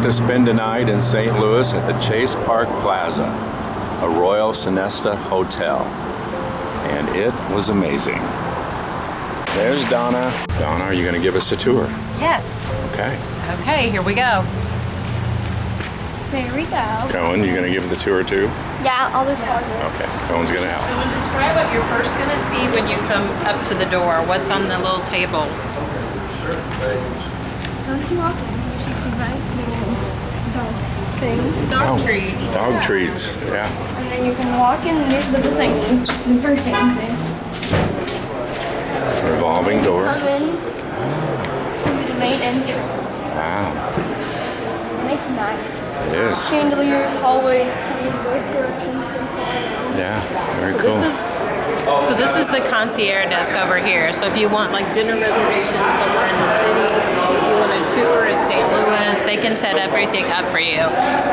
got to spend a night in St. Louis at the Chase Park Plaza, a Royal Sonesta hotel, and it was amazing. There's Donna. Donna, are you going to give us a tour? Yes. Okay. Okay, here we go. There we go. Cohen, you going to give the tour too? Yeah, all those cars. Okay, Cohen's going to help. So describe what you're first going to see when you come up to the door. What's on the little table? Don't you walk in? You see some nice little dog things. Dog treats. Dog treats, yeah. And then you can walk in and these little things. The first things in. Revolving door. Come in to the main entrance. Wow, And it's nice. it is. Chandeliers, hallways, pointing both directions. Yeah, very cool. So this is the concierge desk over here. So if you want like dinner reservations somewhere in the city, if you want a tour in St. Louis, they can set everything up for you.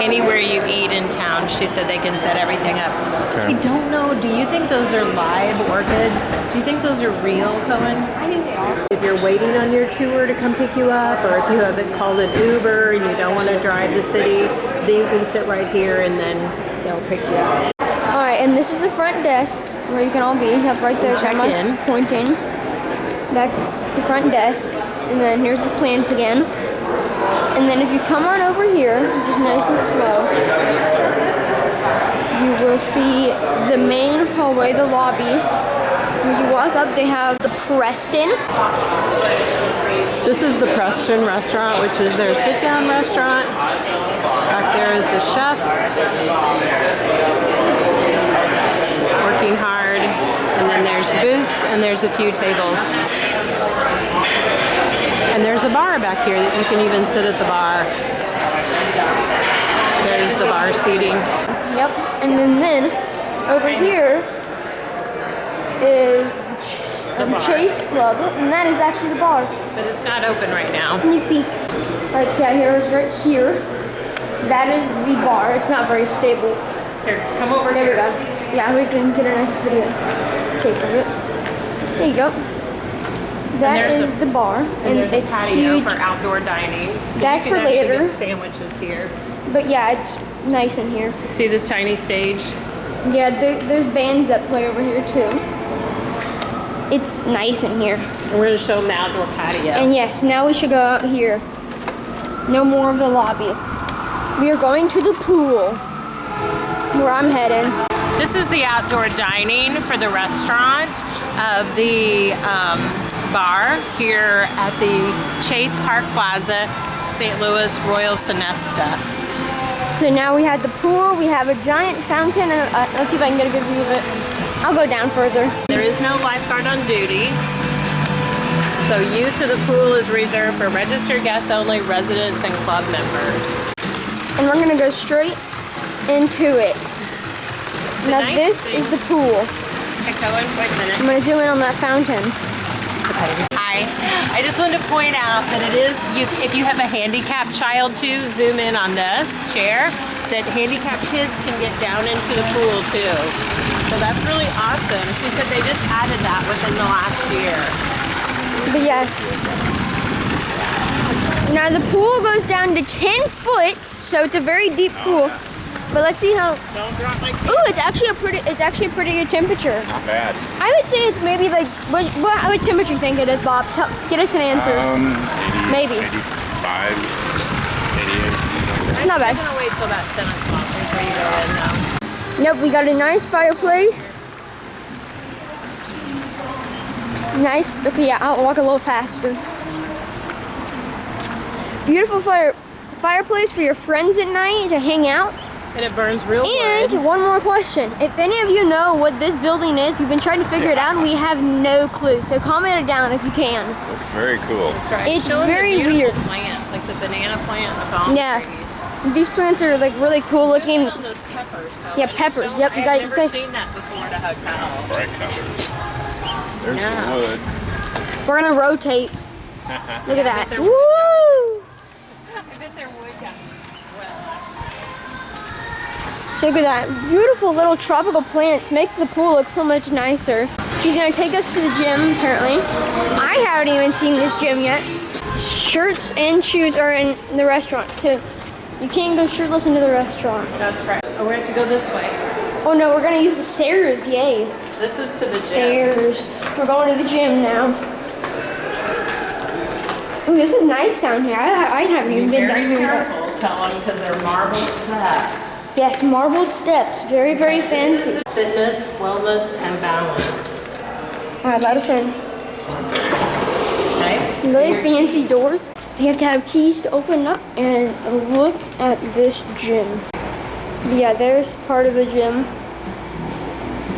Anywhere you eat in town, she said they can set everything up. Okay. I don't know, do you think those are live orchids? Do you think those are real, Cohen? I think they are. If you're waiting on your tour to come pick you up, or if you haven't called an Uber and you don't want to drive the city, then you can sit right here and then they'll pick you up. Alright, and this is the front desk where you can all be. You have right there, Check grandma's in. pointing. That's the front desk. And then here's the plants again. And then if you come on over here, which is nice and slow, you will see the main hallway, the lobby. When you walk up, they have the Preston. This is the Preston restaurant, which is their sit-down restaurant. Back there is the chef, working hard. And then there's booths, and there's a few tables. And there's a bar back here that you can even sit at the bar. There's the bar seating. Yep. And then over here is the Chase Club, and that is actually the bar. But it's not open right now. Sneak peek. Like, yeah, here's right here. That is the bar. It's not very stable. Here, come over There we here. go. Yeah, we can get a next video tape of it. There you go. That there's is the bar, and There's a it's patio huge. for outdoor dining. That's you can for actually later. get sandwiches here. But yeah, it's nice in here. See this tiny stage? Yeah, there's bands that play over here too. It's nice in here. And we're going to show them the outdoor patio. And yes, now we should go out here. No more of the lobby. We are going to the pool, where I'm headed. This is the outdoor dining for the restaurant of the bar here at the Chase Park Plaza, St. Louis Royal Sonesta. So now we have the pool, we have a giant fountain, and let's see if I can get a good view of it. I'll go down further. There is no lifeguard on duty, so use of the pool is reserved for registered guests only, residents, and club members. And we're gonna go straight into it. Now this is the pool. Okay, Cohen, wait a minute. I'm gonna zoom in on that fountain. Hi. I just wanted to point out that it is, if you have a handicapped child too, zoom in on this chair, that handicapped kids can get down into the pool too. So that's really awesome. She said they just added that within the last year. But yeah. Now the pool goes down to 10 foot, so it's a very deep pool. But let's see how. Don't drop my teeth. Ooh, it's actually a pretty good temperature. Not bad. I would say it's maybe like what temperature you think it is, Bob? Get us an answer. 80, Maybe. 85, 88. It's not bad. I'm gonna wait till about 7 o'clock before you go in though. Yep, we got a nice fireplace. Nice. Okay, yeah, I'll walk a little faster. Beautiful fireplace for your friends at night to hang out. And it burns real And good. one more question. If any of you know what this building is, you've been trying to figure it out, and we have no clue. So comment it down if you can. Looks very cool. That's right. It's Show them very the beautiful weird. plants, like the banana plant and the palm Yeah. trees. These plants are like really cool looking. Zoom in on those peppers, though. Yeah, peppers. So Yep, you got- I've you never got- seen that before at a hotel. Bright colors. There's Yeah. the wood. We're gonna rotate. Look at that. they're- Woo! I bet their wood got Look at that. Beautiful little tropical plants. Makes the pool look so much nicer. She's gonna take us to the gym, apparently. I haven't even seen this gym yet. Shirts and shoes are in the restaurant. So You can't go shirtless into the restaurant. That's right. Oh, we have to go this way. Oh no, we're gonna use the stairs. Yay. This is to the gym. Stairs. We're going to the gym now. Ooh, this is nice down here. I haven't even been down here. Be very careful, tell them, because they're marble steps. Yes, marbled steps. Very, very fancy. Fitness, wellness, and balance. I'm about to say. Okay? Really fancy doors. You have to have keys to open up and look at this gym. Yeah, there's part of the gym.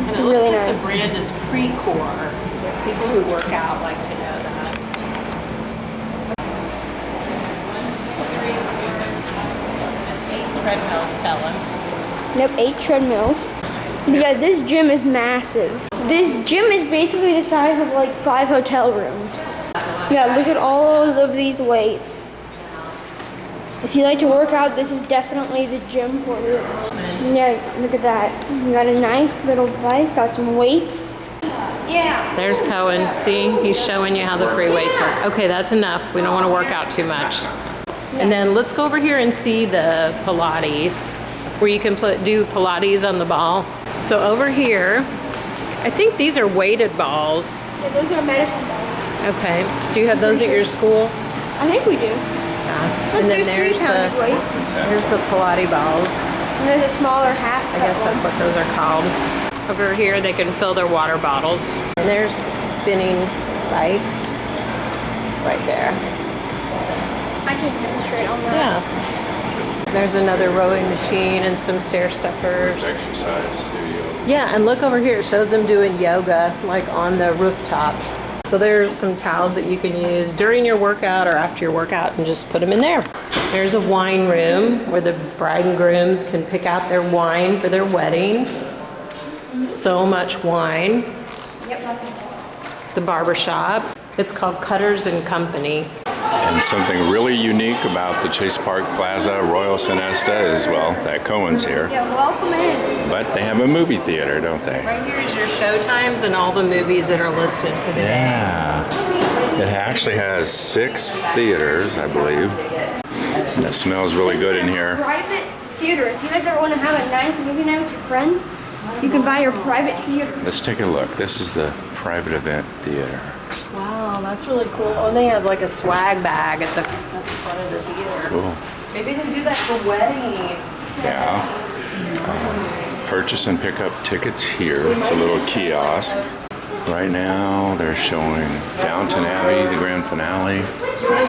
It's really nice. The brand is Pre-Core. People who work out like to know that. Treadmills, tell them. Nope, 8 treadmills. But yeah, this gym is massive. This gym is basically the size of like 5 hotel rooms. Yeah, look at all of these weights. If you like to work out, this is definitely the gym for you. Yeah, look at that. You got a nice little bike, got some weights. Yeah. There's Cohen. See, he's showing you how the free weights work. Okay, that's enough. We don't want to work out too much. And then let's go over here and see the Pilates, where you can do Pilates on the ball. So over here, I think these are weighted balls. Yeah, those are medicine balls. Okay. Do you have those at your school? I think we do. Yeah. Look, And then there's 3-pound weights. there's the Pilates balls. And there's a smaller half. I guess that's what those are called. Over here, they can fill their water bottles. And there's spinning bikes right there. I can demonstrate on that. Yeah. There's another rowing machine and some stair steppers. Exercise studio. Yeah, and look over here. It shows them doing yoga, like on the rooftop. So there's some towels that you can use during your workout or after your workout and just put them in there. There's a wine room where the bride and grooms can pick out their wine for their wedding. So much wine. The barber shop. It's called Cutters and Company. And something really unique about the Chase Park Plaza Royal Sonesta is, well, that Cohen's here. Yeah, welcome in. But they have a movie theater, don't they? Right here is your show times and all the movies that are listed for the day. Yeah. It actually has 6 theaters, I believe. And it smells really good in here. Private theater. If you guys ever want to have a nice movie night with your friends, you can buy your private theater. Let's take a look. This is the private event theater. Wow, that's really cool. Oh, they have like a swag bag at the front of the theater. Cool. Maybe they do that for weddings. Yeah. Purchase and pick up tickets here. It's a little kiosk. Right now, they're showing Downton Abbey, the grand finale,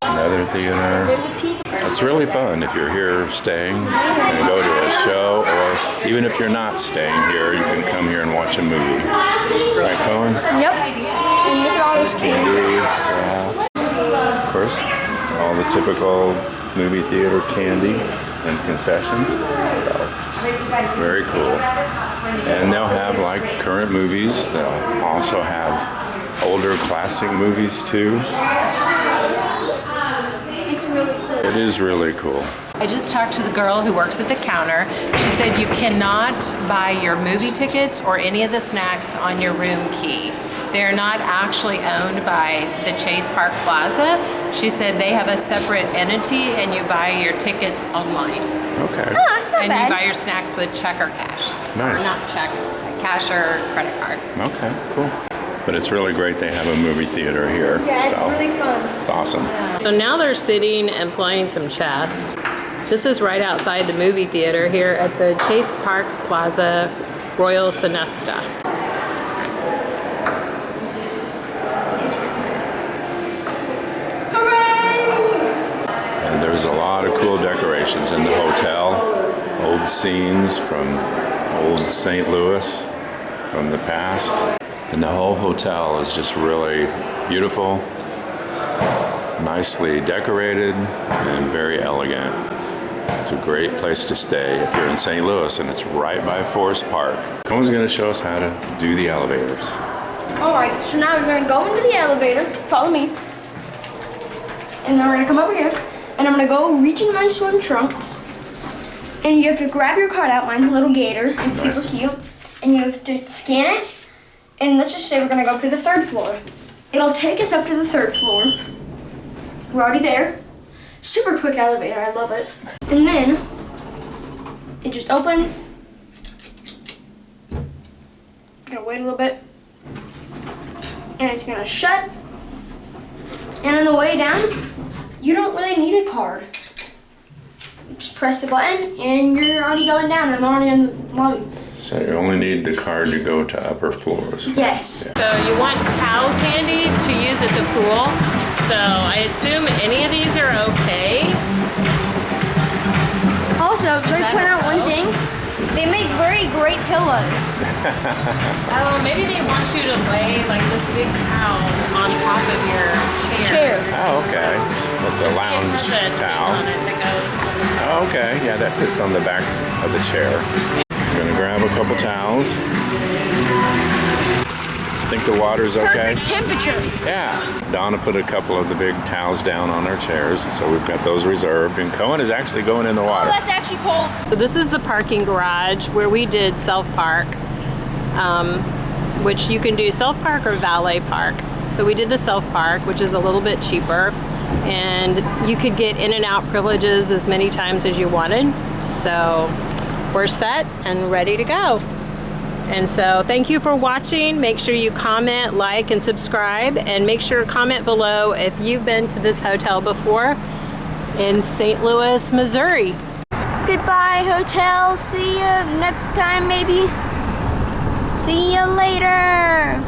another theater. There's a peak. It's really fun if you're here staying and go to a show, or even if you're not staying here, you can come here and watch a movie. Right, Cohen? Yep. And look at all this Candy, yeah. Of course, all the typical movie theater candy and concessions. So, very cool. And they'll have like current movies. They'll also have older classic movies too. It's really cool. It is really cool. I just talked to the girl who works at the counter. She said you cannot buy your movie tickets or any of the snacks on your room key. They're not actually owned by the Chase Park Plaza. She said they have a separate entity and you buy your tickets online. Okay. Oh, that's not And bad. you buy your snacks with check or cash. Nice. Or not check, cash or credit card. Okay, cool. But it's really great they have a movie theater here. Yeah, it's so really fun. it's awesome. So now they're sitting and playing some chess. This is right outside the movie theater here at the Chase Park Plaza Royal Sonesta. And there's a lot of cool decorations in the hotel. Old scenes from old St. Louis from the past. And the whole hotel is just really beautiful, nicely decorated, and very elegant. It's a great place to stay if you're in St. Louis, and it's right by Forest Park. Cohen's going to show us how to do the elevators. All right, so now we're gonna go into the elevator. Follow me. And then we're gonna come over here, and I'm gonna go reach into my swim trunks. And you have to grab your card out. Mine's a little gator. It's Nice. super cute. And you have to scan it. And let's just say we're gonna go up to the 3rd floor. It'll take us up to the 3rd floor. We're already there. Super quick elevator, I love it. And then it just opens. Gonna wait a little bit. And it's gonna shut. And on the way down, you don't really need a card. Just press the button and you're already going down. I'm already in the lobby. So you only need the card to go to upper floors. Yes. Yeah. So you want towels handy to use at the pool. So I assume any of these are okay. Also, they point out one thing. They make very great pillows. Oh, maybe they want you to lay like this big towel on top of your chair. Oh, okay. That's a lounge It has a thing towel. on it that goes on the top. Oh, okay. Yeah, that fits on the back of the chair. I'm gonna grab a couple towels. Think the water's okay? Perfect temperature. Yeah. Donna put a couple of the big towels down on our chairs, so we've got those reserved. And Cohen is actually going in the Oh, water. that's actually cold. So this is the parking garage where we did self-park, which you can do self-park or valet park. So we did the self-park, which is a little bit cheaper, and you could get in and out privileges as many times as you wanted. So we're set and ready to go. And so thank you for watching. Make sure you comment, like, and subscribe, and make sure to comment below if you've been to this hotel before in St. Louis, Missouri. Goodbye, hotel. See you next time, maybe. See you later.